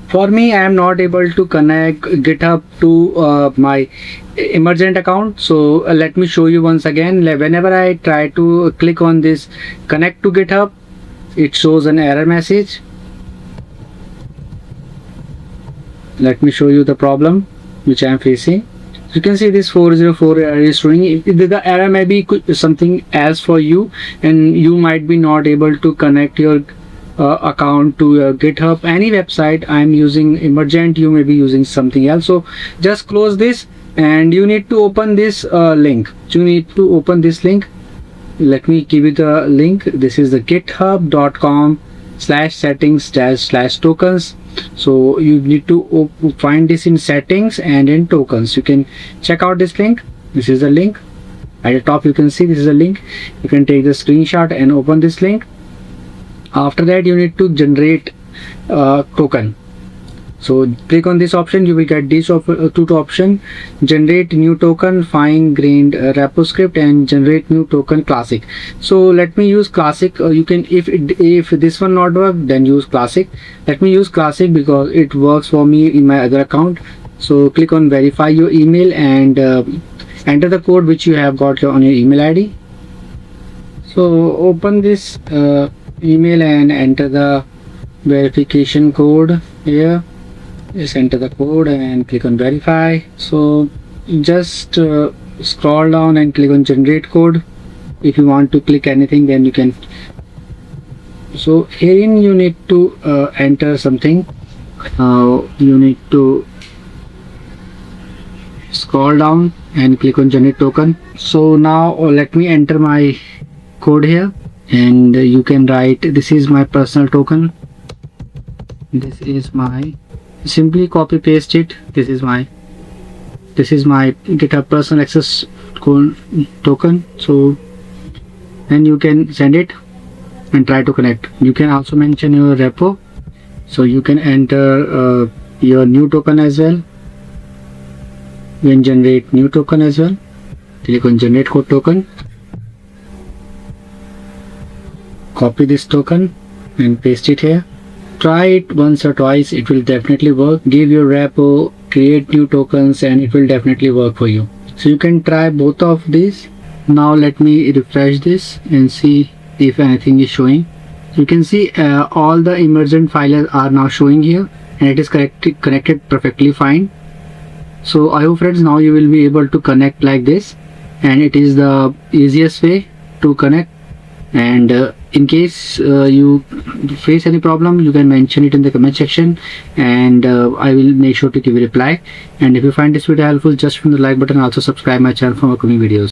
For me, I am not able to connect GitHub to my emergent account. So let me show you once again. Whenever I try to click on this connect to GitHub, it shows an error message. Let me show you the problem which I am facing. You can see this 404 error is showing. The error may be something else for you, and you might be not able to connect your account to GitHub. Any website I am using emergent, you may be using something else. So just close this, and you need to open this link. You need to open this link. Let me give you the link. This is the github.com/settings/tokens. So you need to find this in settings and in tokens. You can check out this link. This is the link. At the top you can see this is a link. You can take the screenshot and open this link. After that, you need to generate token. So click on this option. You will get these two options: generate new token, fine grained repo script, and generate new token classic. So let me use classic. You can, if this one not work, then use classic. Let me use classic because it works for me in my other account. So click on verify your email and enter the code which you have got on your email ID. So open this email and enter the verification code here. Just enter the code and click on verify. So just scroll down and click on generate code. If you want to click anything, then you can. So herein you need to enter something. You need to scroll down and click on generate token. So now let me enter my code here, and you can write, this is my personal token, this is my, simply copy paste it. This is my GitHub personal access token. So then you can send it and try to connect. You can also mention your repo, so you can enter your new token as well. You can generate new token as well. Click on generate code token, copy this token and paste it here. Try it once or twice, it will definitely work. Give your repo, create new tokens, and it will definitely work for you. So you can try both of these. Now let me refresh this and see if anything is showing. You can see all the emergent files are now showing here, and it is connected perfectly fine. So I hope friends, now you will be able to connect like this, and it is the easiest way to connect. And in case you face any problem, you can mention it in the comment section, and I will make sure to give a reply. And if you find this video helpful, just from the like button, also subscribe my channel for upcoming videos.